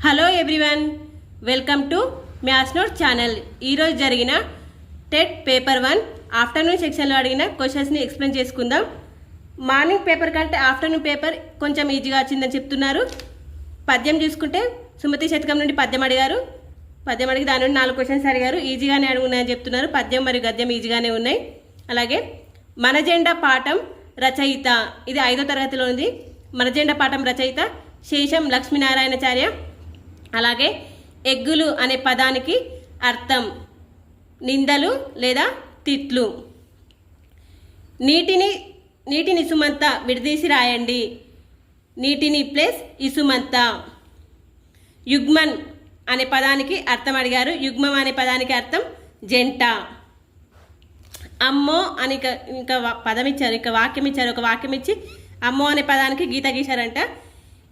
Hello everyone, welcome to maths note channel. ఈరోజు జరిగిన TET paper 1 afternoon సెక్షన్లో అడిగిన క్వశ్చన్స్ని ఎక్స్ప్లెయిన్ చేసుకుందాం. మార్నింగ్ పేపర్ కంటే ఆఫ్టర్నూన్ పేపర్ కొంచెం ఈజీగా వచ్చిందని చెప్తున్నారు. పద్యం చూసుకుంటే సుమతి శతకం నుండి పద్యం అడిగారు. పద్యం అడిగి దాని నుండి 4 క్వశ్చన్స్ అడిగారు. ఈజీగానే అడుగున్నాయని చెప్తున్నారు. పద్యం మరియు గద్యం ఈజీగానే ఉన్నాయి. అలాగే మన జెండా పాఠం రచయిత, ఇది 5వ తరగతిలో ఉంది. మన జెండా పాఠం రచయిత శేషం లక్ష్మీనారాయణాచార్య. అలాగే ఎగ్గులు అనే పదానికి అర్థం నిందలు లేదా తిట్లు. నీటిని ఇసుమంత విడదీసి రాయండి. నీటిని ప్లస్ ఇసుమంత. యుగ్మన్ అనే పదానికి అర్థం అడిగారు. యుగ్మం అనే పదానికి అర్థం జంట. అమ్మో అని ఇంకా పదం ఇచ్చారు, ఇంకా వాక్యం ఇచ్చారు. ఒక వాక్యం ఇచ్చి అమ్మో అనే పదానికి గీత గీశారంట.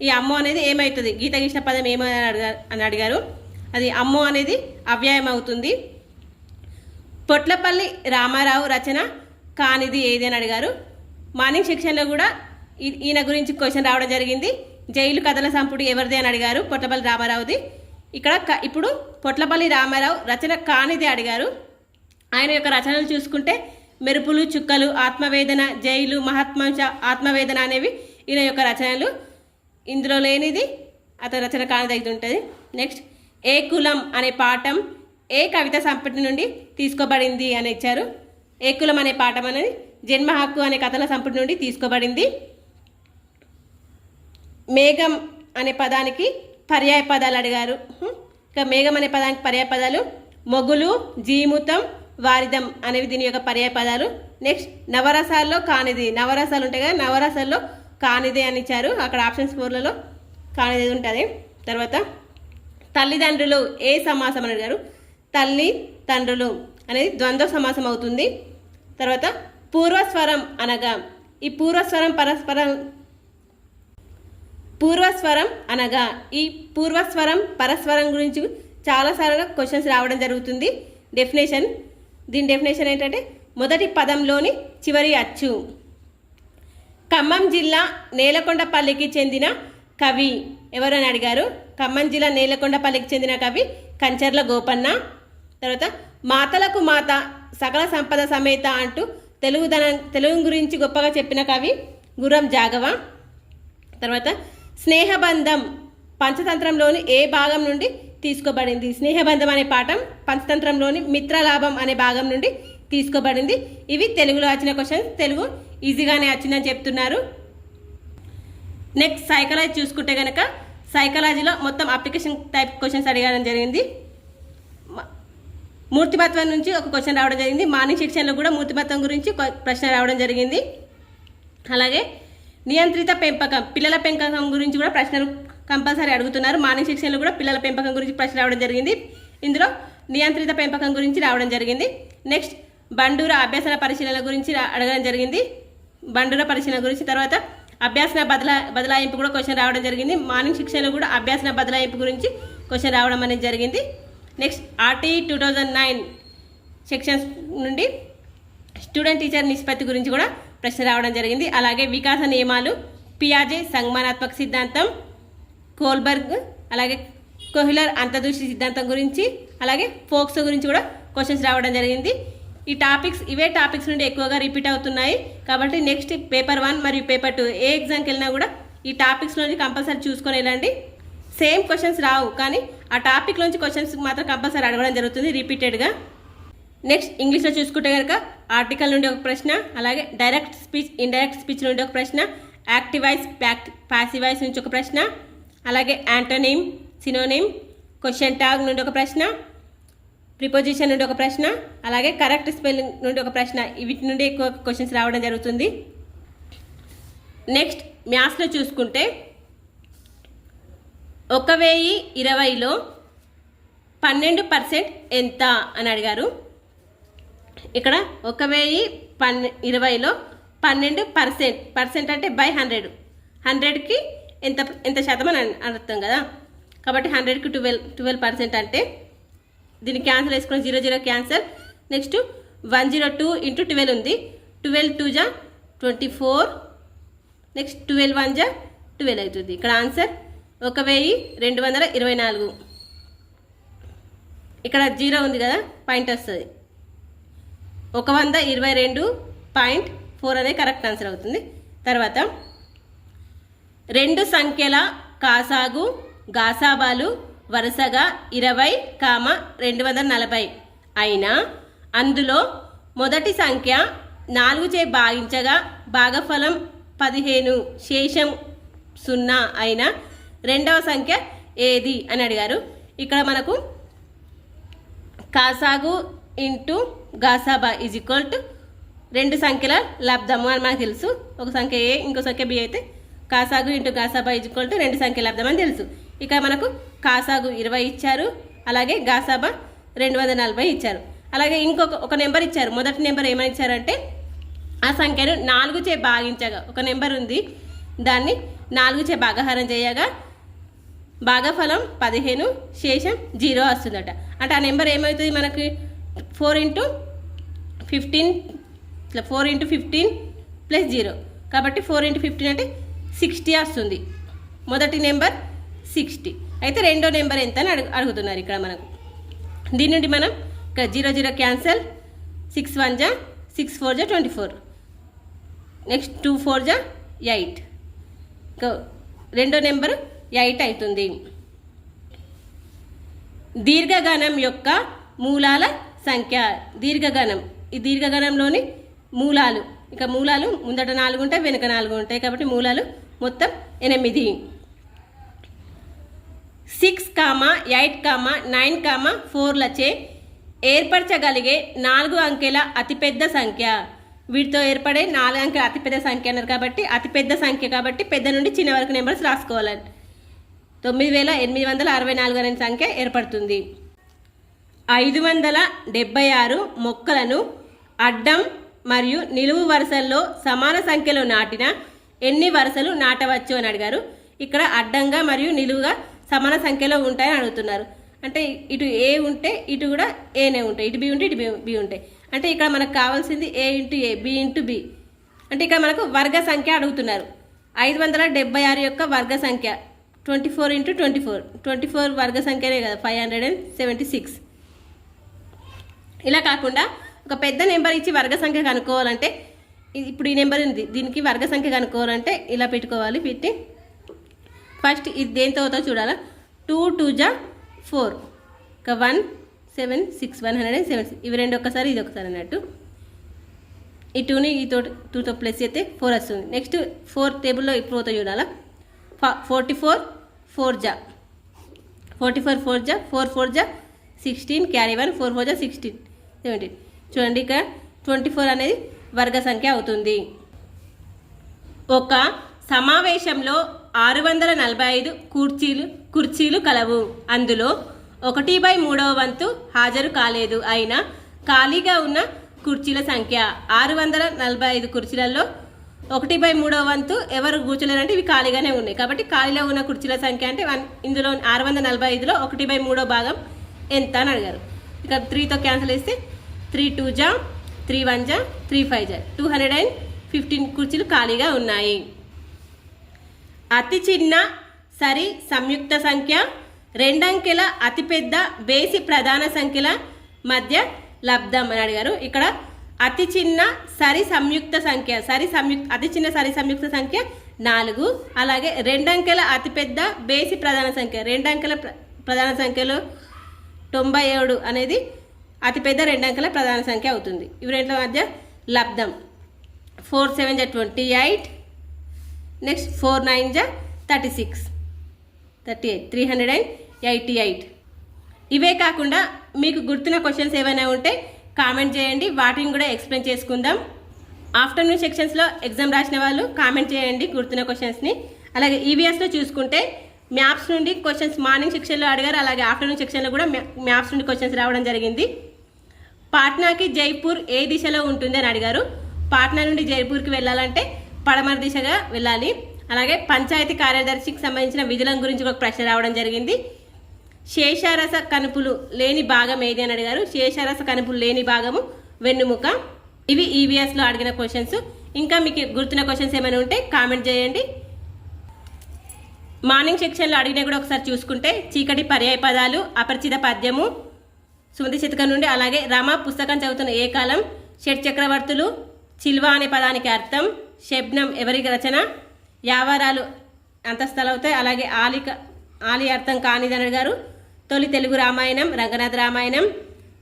ఈ అమ్మో అనేది ఏమవుతుంది, గీత గీసిన పదం అని అడిగారు. అది అమ్మో అనేది అవ్యయం అవుతుంది. పొట్లపల్లి రామారావు రచన కానిది ఏది అని అడిగారు. మార్నింగ్ సెక్షన్లో కూడా ఈయన గురించి క్వశ్చన్ రావడం జరిగింది. జైలు కథల సంపుటి ఎవరిది అని అడిగారు, పొట్లపల్లి రామారావుది. ఇప్పుడు పొట్లపల్లి రామారావు రచన కానిది అడిగారు. ఆయన యొక్క రచనలు చూసుకుంటే మెరుపులు చుక్కలు, ఆత్మవేదన, జైలు, మహాత్మాంశ, ఆత్మవేదన అనేవి ఈయన యొక్క రచనలు. ఇందులో లేనిది అతని రచన కానిది అయితే ఉంటుంది. నెక్స్ట్ ఏ కులం అనే పాఠం ఏ కవిత సంపుటి నుండి తీసుకోబడింది అని ఇచ్చారు. ఏ కులం అనే పాఠం అనేది జన్మ హక్కు అనే కథల సంపుటి నుండి తీసుకోబడింది. మేఘం అనే పదానికి పర్యాయ పదాలు అడిగారు. ఇక మేఘం అనే పదానికి పర్యాయ పదాలు మొగులు, జీముతం, వారిదం అనేవి దీని యొక్క పర్యాయ పదాలు. నెక్స్ట్ నవరసాల్లో కానిది, నవరసాలు ఉంటాయి కదా, నవరసాల్లో కానిదే అని ఇచ్చారు. అక్కడ ఆప్షన్స్ 4లలో కానిదే ఉంటుంది. తర్వాత తల్లిదండ్రులు ఏ సమాసం అని అడిగారు. తల్లి తండ్రులు అనేది ద్వంద్వ సమాసం అవుతుంది. తర్వాత పూర్వస్వరం అనగా, ఈ పూర్వస్వరం అనగా ఈ పూర్వస్వరం పరస్వరం గురించి చాలాసార్లు క్వశ్చన్స్ రావడం జరుగుతుంది. దీని డెఫినేషన్ ఏంటంటే మొదటి పదంలోని చివరి అచ్చు. ఖమ్మం జిల్లా నేలకొండపల్లికి చెందిన కవి ఎవరని అడిగారు. ఖమ్మం జిల్లా నేలకొండపల్లికి చెందిన కవి కంచర్ల గోపన్న. తర్వాత మాతలకు మాత సకల సంపద సమేత అంటూ తెలుగు గురించి గొప్పగా చెప్పిన కవి గుర్రం జాగవ. తర్వాత స్నేహబంధం పంచతంత్రంలోని ఏ భాగం నుండి తీసుకోబడింది. స్నేహబంధం అనే పాఠం పంచతంత్రంలోని మిత్రలాభం అనే భాగం నుండి తీసుకోబడింది. ఇవి తెలుగులో వచ్చిన క్వశ్చన్స్. తెలుగు ఈజీగానే వచ్చిందని చెప్తున్నారు. నెక్స్ట్ సైకాలజీ చూసుకుంటే కనుక సైకాలజీలో మొత్తం అప్లికేషన్ టైప్ క్వశ్చన్స్ అడగడం జరిగింది. మూర్తిమత్వం నుంచి ఒక క్వశ్చన్ రావడం జరిగింది. మార్నింగ్ సెక్షన్లో కూడా మూర్తిమత్వం గురించి ప్రశ్న రావడం జరిగింది. అలాగే నియంత్రిత పెంపకం, పిల్లల పెంపకం గురించి కూడా ప్రశ్నలు కంపల్సరీ అడుగుతున్నారు. మార్నింగ్ సెక్షన్లో కూడా పిల్లల పెంపకం గురించి ప్రశ్న రావడం జరిగింది. ఇందులో నియంత్రిత పెంపకం గురించి రావడం జరిగింది. నెక్స్ట్ బండూర అభ్యాసన పరిశీలన గురించి అడగడం జరిగింది. బండూర పరిశీలన గురించి. తర్వాత అభ్యాసన బదలాయింపు కూడా క్వశ్చన్ రావడం జరిగింది. మార్నింగ్ సెక్షన్లో కూడా అభ్యాసన బదలాయింపు గురించి క్వశ్చన్ రావడం అనేది జరిగింది. నెక్స్ట్ ఆర్టీ 2009 సెక్షన్స్ నుండి స్టూడెంట్ టీచర్ నిష్పత్తి గురించి కూడా ప్రశ్న రావడం జరిగింది. అలాగే వికాస నియమాలు, పియాజే సంజ్ఞానాత్మక సిద్ధాంతం, కోల్బర్గ్, అలాగే కోహిలర్ అంతర్దృష్టి సిద్ధాంతం గురించి, అలాగే ఫోక్సో గురించి కూడా క్వశ్చన్స్ రావడం జరిగింది. ఇవే టాపిక్స్ నుండి ఎక్కువగా రిపీట్ అవుతున్నాయి. కాబట్టి నెక్స్ట్ పేపర్ 1 మరియు పేపర్ 2 ఏ ఎగ్జామ్కి వెళ్ళినా కూడా ఈ టాపిక్స్లోంచి కంపల్సరీ చూసుకొని వెళ్ళండి. సేమ్ క్వశ్చన్స్ రావు, కానీ ఆ టాపిక్లోంచి క్వశ్చన్స్ మాత్రం కంపల్సరీ అడగడం జరుగుతుంది రిపీటెడ్గా. నెక్స్ట్ ఇంగ్లీష్లో చూసుకుంటే కనుక ఆర్టికల్ నుండి ఒక ప్రశ్న, అలాగే డైరెక్ట్ స్పీచ్, ఇండైరెక్ట్ స్పీచ్ నుండి ఒక ప్రశ్న, యాక్టివ్ వాయిస్, ప్యాసివ్ వాయిస్ నుంచి ఒక ప్రశ్న, అలాగే యాంటోనిమ్, సినోనిమ్, క్వశ్చన్ ట్యాగ్ నుండి ఒక ప్రశ్న, ప్రిపోజిషన్ నుండి ఒక ప్రశ్న, అలాగే కరెక్ట్ స్పెల్లింగ్ నుండి ఒక ప్రశ్న. వీటి నుండి ఎక్కువ క్వశ్చన్స్ రావడం జరుగుతుంది. నెక్స్ట్ మ్యాథ్స్లో చూసుకుంటే 1020లో 12% ఎంత అని అడిగారు. ఇక్కడ 1020లో 12% అంటే బై 100కి ఎంత శాతం అని అర్థం కదా. కాబట్టి 100కి 12% అంటే దీన్ని క్యాన్సల్ వేసుకుని 00 క్యాన్సల్. నెక్స్ట్ 102 × 12 ఉంది. 12 2 జా 24. నెక్స్ట్ 12 1 జా 12 అవుతుంది. ఇక్కడ ఆన్సర్ 1224. ఇక్కడ 0 ఉంది కదా, పాయింట్ వస్తుంది. 122.4 అనేది కరెక్ట్ ఆన్సర్ అవుతుంది. తర్వాత 2 సంఖ్యల కాసాగు గాసాబాలు వరుసగా 20,240 అయినా అందులో మొదటి సంఖ్య 4చే భాగించగా భాగఫలం 15 శేషం 0 అయిన రెండవ సంఖ్య ఏది అని అడిగారు. ఇక్కడ మనకు కాసాగు ఇంటూ గాసాబా ఈజ్ ఈక్వల్ టు 2 సంఖ్యల లబ్ధము అని మనకు తెలుసు. ఒక సంఖ్య ఏ ఇంకో సంఖ్య బి అయితే కాసాగు ఇంటూ గాసాబా ఈజ్ ఈక్వల్ టు 2 సంఖ్యల లబ్ధం అని తెలుసు. ఇక్కడ మనకు కాసాగు 20 ఇచ్చారు, అలాగే గాసాబా 240 ఇచ్చారు. అలాగే ఒక నెంబర్ ఇచ్చారు. మొదటి నెంబర్ ఏమని ఇచ్చారంటే ఆ సంఖ్యను 4చే భాగించగా, ఒక నెంబర్ ఉంది, దాన్ని 4చే భాగహారం చేయగా భాగఫలం 15 శేషం 0 వస్తుందట. అంటే ఆ నెంబర్ ఏమవుతుంది మనకి 4 × 15 ఇట్లా 4 × 15 + 0 కాబట్టి 4 × 15 అంటే 60 వస్తుంది. మొదటి నెంబర్ 60 అయితే రెండో నెంబర్ ఎంత అని అడుగుతున్నారు ఇక్కడ మనకు. దీని నుండి మనం ఇక్కడ 0 0 క్యాన్సల్, 6 1 జా 6 4 జా 24, నెక్స్ట్ 2 4 జా 8, రెండో నెంబర్ 8 అవుతుంది. దీర్ఘగణం యొక్క మూలాల సంఖ్య. దీర్ఘగణం, ఈ దీర్ఘగణంలోని మూలాలు, ఇక మూలాలు ముందట 4 ఉంటాయి, వెనుక 4 ఉంటాయి కాబట్టి మూలాలు మొత్తం 8. 6, 8, 9, 4లచే ఏర్పరచగలిగే 4 అంకెల అతిపెద్ద సంఖ్య. వీటితో ఏర్పడే 4 అంకెల అతిపెద్ద సంఖ్య అన్నారు కాబట్టి అతిపెద్ద సంఖ్య కాబట్టి పెద్ద నుండి చిన్న వరకు నెంబర్స్ రాసుకోవాలి. 9864 అనే సంఖ్య ఏర్పడుతుంది. 576 మొక్కలను అడ్డం మరియు నిలువు వరుసల్లో సమాన సంఖ్యలో నాటిన ఎన్ని వరుసలు నాటవచ్చు అని అడిగారు. ఇక్కడ అడ్డంగా మరియు నిలువుగా సమాన సంఖ్యలో ఉంటాయని అడుగుతున్నారు. అంటే ఇటు ఏ ఉంటే ఇటు కూడా ఏనే ఉంటాయి, ఇటు బి ఉంటే ఇటు బి ఉంటాయి. అంటే ఇక్కడ మనకు కావాల్సింది ఏ ఇంటూ ఏ, బి ఇంటూ బి. అంటే ఇక్కడ మనకు వర్గ సంఖ్య అడుగుతున్నారు. 576 యొక్క వర్గ సంఖ్య 24 × 24, 24 వర్గ సంఖ్యనే కదా 576. ఇలా కాకుండా ఒక పెద్ద నెంబర్ ఇచ్చి వర్గ సంఖ్య కనుక్కోవాలంటే ఇప్పుడు ఈ నెంబర్ ఉంది, దీనికి వర్గ సంఖ్య కనుక్కోవాలంటే ఇలా పెట్టుకోవాలి. పెట్టి ఫస్ట్ ఇది దేంతో అవుతుందో చూడాలా. 2 2 జా 4, 1 7 6 107. ఇవి రెండు ఒక్కసారి ఇది ఒకసారి అన్నట్టు. ఈ 2ని ఈ 2తో ప్లస్ చేస్తే 4 వస్తుంది. నెక్స్ట్ 4 టేబుల్లో ఇప్పుడు పోతే చూడాలా. 44 4 జా 44 4 జా 4 4 జా 16 క్యారీ 1 4 4 జా 16 17. చూడండి ఇక్కడ 24 అనేది వర్గ సంఖ్య అవుతుంది. ఒక సమావేశంలో 645 కుర్చీలు కలవు. అందులో 1/3 వంతు హాజరు కాలేదు. అయినా ఖాళీగా ఉన్న కుర్చీల సంఖ్య 645 కుర్చీలలో 1/3 వంతు ఎవరు కూర్చోలేరంటే ఇవి ఖాళీగానే ఉన్నాయి కాబట్టి ఖాళీలో ఉన్న కుర్చీల సంఖ్య అంటే ఇందులో 645లో 1/3 భాగం ఎంత అని అడిగారు. ఇక 3తో క్యాన్సిల్ చేస్తే 3 2 జా 3 1 జా 3 5 జా 215 కుర్చీలు ఖాళీగా ఉన్నాయి. అతి చిన్న సరి సంయుక్త సంఖ్య 2 అంకెల అతిపెద్ద బేసి ప్రధాన సంఖ్యల మధ్య లబ్ధం అని అడిగారు. ఇక్కడ అతి చిన్న సరి సంయుక్త సంఖ్య అతి చిన్న సరి సంయుక్త సంఖ్య 4, అలాగే 2 అంకెల అతిపెద్ద బేసి ప్రధాన సంఖ్య 2 అంకెల ప్రధాన సంఖ్యలో 97 అనేది అతిపెద్ద 2 అంకెల ప్రధాన సంఖ్య అవుతుంది. ఇవి రెండింటి మధ్య లబ్ధం 4 7 జా 28, నెక్స్ట్ 4 9 జా 36 38 388. ఇవే కాకుండా మీకు గుర్తున్న క్వశ్చన్స్ ఏమైనా ఉంటే కామెంట్ చేయండి, వాటిని కూడా ఎక్స్ప్లెయిన్ చేసుకుందాం. ఆఫ్టర్నూన్ సెక్షన్స్లో ఎగ్జామ్ రాసిన వాళ్ళు కామెంట్ చేయండి గుర్తున్న క్వశ్చన్స్ని. అలాగే ఈవీఎస్లో చూసుకుంటే మ్యాథ్స్ నుండి క్వశ్చన్స్ మార్నింగ్ సెక్షన్లో అడిగారు, అలాగే ఆఫ్టర్నూన్ సెక్షన్లో కూడా మ్యాథ్స్ నుండి క్వశ్చన్స్ రావడం జరిగింది. పాట్నాకి జైపూర్ ఏ దిశలో ఉంటుంది అని అడిగారు. పాట్నా నుండి జైపూర్కి వెళ్ళాలంటే పడమర దిశగా వెళ్ళాలి. అలాగే పంచాయతీ కార్యదర్శికి సంబంధించిన విధుల గురించి ఒక ప్రశ్న రావడం జరిగింది. శేషరస కనుపులు లేని భాగం ఏది అని అడిగారు. శేషరస కనుపులు లేని భాగము వెన్నుముక. ఇవి ఈవీఎస్లో అడిగిన క్వశ్చన్స్. ఇంకా మీకు గుర్తున్న క్వశ్చన్స్ ఏమైనా ఉంటే కామెంట్ చేయండి. మార్నింగ్ సెక్షన్లో అడిగినా కూడా ఒకసారి చూసుకుంటే చీకటి పర్యాయ పదాలు, అపరిచిత పద్యము సుమతి శతకం నుండి, అలాగే రమ పుస్తకం చదువుతున్న ఏ కాలం, షట్ చక్రవర్తులు, చిల్వ అనే పదానికి అర్థం, శబ్నం ఎవరి రచన, యావారాలు అంతస్థలు అవుతాయి. అలాగే ఆలి అర్థం కానిదని గారు, తొలి తెలుగు రామాయణం రంగనాథ రామాయణం,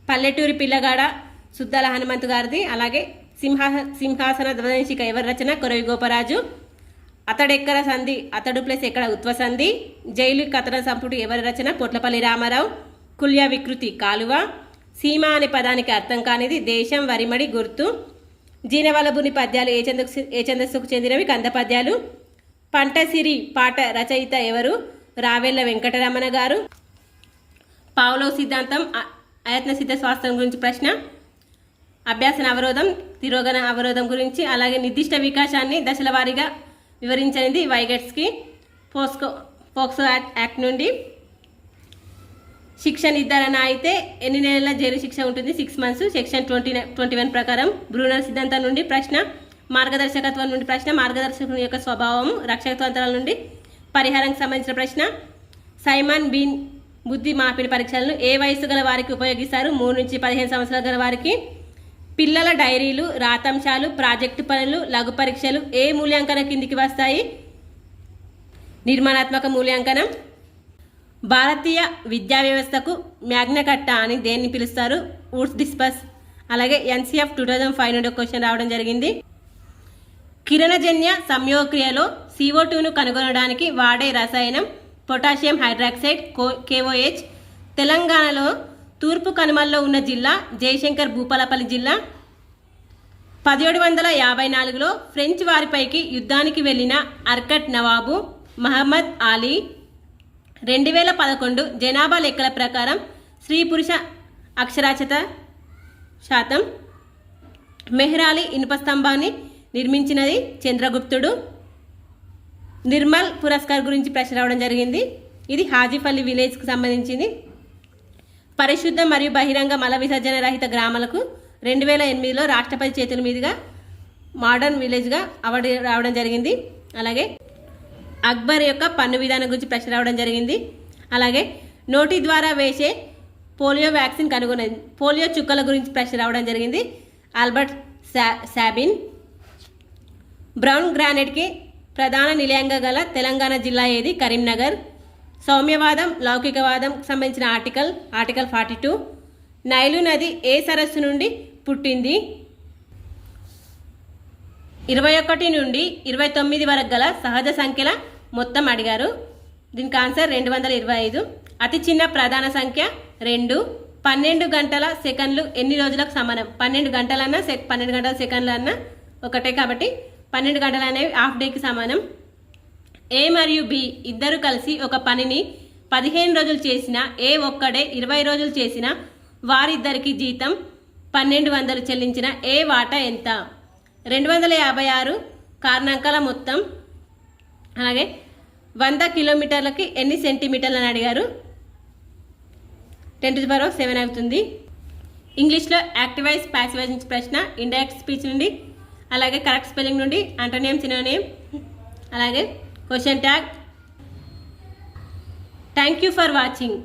పల్లెటూరి పిల్లగాడ సుద్దాల హనుమంతు గారిది. అలాగే సింహాసన ధ్వజంశిక ఎవరి రచన, కొరవి గోపరాజు, అతడెక్కర సంధి అతడు ప్లస్ ఎక్కడ ఉత్వ సంధి, జైలు కథన సంపుటి ఎవరి రచన, పొట్లపల్లి రామారావు, కుల్య వికృతి కాలువ, సీమ అనే పదానికి అర్థం కానిది, దేశం వరిమడి గుర్తు, జీనవలభుని పద్యాలు ఏ ఛందస్సుకు చెందినవి, కంద పద్యాలు, పంటసిరి పాట రచయిత ఎవరు, రావెల్ల వెంకటరమణ గారు, పావులో సిద్ధాంతం ఆయత్న సిద్ధ స్వాస్థ్యం గురించి ప్రశ్న, అభ్యాసన అవరోధం తిరోగన అవరోధం గురించి, అలాగే నిర్దిష్ట వికాసాన్ని దశల వారీగా వివరించనిది వైగట్స్కి, పోక్సో యాక్ట్ నుండి, శిక్ష నిర్ధారణ అయితే ఎన్ని నెలల జైలు శిక్ష ఉంటుంది, 6 months, సెక్షన్ 21 ప్రకారం. బ్రూనర్ సిద్ధాంతం నుండి ప్రశ్న, మార్గదర్శకత్వం నుండి ప్రశ్న, మార్గదర్శకుని యొక్క స్వభావము, రక్షకత్వంతరాల నుండి పరిహారానికి సంబంధించిన ప్రశ్న, సైమన్ బీన్ బుద్ధి మార్పిడి పరీక్షలను ఏ వయసు గల వారికి ఉపయోగిస్తారు, 3 నుంచి 15 సంవత్సరాల గల వారికి, పిల్లల డైరీలు, రాతంశాలు, ప్రాజెక్టు పనులు, లఘు పరీక్షలు ఏ మూల్యాంకనం కిందికి వస్తాయి, నిర్మాణాత్మక మూల్యాంకనం. భారతీయ విద్యా వ్యవస్థకు మ్యాగ్నకట్టా అని దేన్ని పిలుస్తారు, వుడ్స్ డిస్పస్. అలాగే NCF 2005 నుండి క్వశ్చన్ రావడం జరిగింది. కిరణజన్య సంయోగక్రియలో CO2ను కనుగొనడానికి వాడే రసాయనం పొటాషియం హైడ్రాక్సైడ్, KOH. తెలంగాణలో తూర్పు కనుమల్లో ఉన్న జిల్లా జయశంకర్ భూపాలపల్లి జిల్లా. 1754లో ఫ్రెంచ్ వారిపైకి యుద్ధానికి వెళ్ళిన అర్కట్ నవాబు మహమ్మద్ అలీ. 2011 జనాభా లెక్కల ప్రకారం స్త్రీ పురుష అక్షరాస్యత శాతం. మెహ్రాలి ఇనుప స్తంభాన్ని నిర్మించినది చంద్రగుప్తుడు. నిర్మల్ పురస్కార్ గురించి ప్రశ్న రావడం జరిగింది. ఇది హాజీపల్లి విలేజ్కి సంబంధించింది. పరిశుద్ధ మరియు బహిరంగ మల విసర్జన రహిత గ్రామాలకు 2008లో రాష్ట్రపతి చేతుల మీదుగా మోడర్న్ విలేజ్గా అవార్డు రావడం జరిగింది. అలాగే అక్బర్ యొక్క పన్ను విధానం గురించి ప్రశ్న రావడం జరిగింది. అలాగే నోటి ద్వారా వేసే పోలియో వ్యాక్సిన్ కనుగొన్నది, పోలియో చుక్కల గురించి ప్రశ్న రావడం జరిగింది. Albert Sabin. బ్రౌన్ గ్రానైట్కి ప్రధాన నిలయంగా గల తెలంగాణ జిల్లా ఏది, కరీంనగర్. సౌమ్యవాదం లౌకికవాదం సంబంధించిన ఆర్టికల్ 42. నైలు నది ఏ సరస్సు నుండి పుట్టింది, 21 నుండి 29 వరకు గల సహజ సంఖ్యల మొత్తం అడిగారు. దీనికి ఆన్సర్ 225. అతి చిన్న ప్రధాన సంఖ్య 2. 12 గంటల సెకండ్లు ఎన్ని రోజులకు సమానం, 12 గంటలన్నా 12 గంటల సెకండ్లు అన్నా ఒకటే కాబట్టి 12 గంటలు అనేవి హాఫ్ డేకి సమానం. A మరియు B ఇద్దరు కలిసి ఒక పనిని 15 రోజులు చేసినా, ఏ ఒక్కడే 20 రోజులు చేసినా వారిద్దరికి జీతం 1200 చెల్లించిన ఏ వాటా ఎంత, 256 కారణాంకాల మొత్తం. అలాగే 100 కిలోమీటర్లకి ఎన్ని సెంటీమీటర్లు అని అడిగారు, 10⁻7 అవుతుంది. ఇంగ్లీష్లో యాక్టివ్ వాయిస్ ప్యాసివ్ వాయిస్ నుంచి ప్రశ్న, ఇండైరెక్ట్ స్పీచ్ నుండి, అలాగే కరెక్ట్ స్పెల్లింగ్ నుండి, అంటోనియం సినోనియం, అలాగే question tag. Thank you for watching.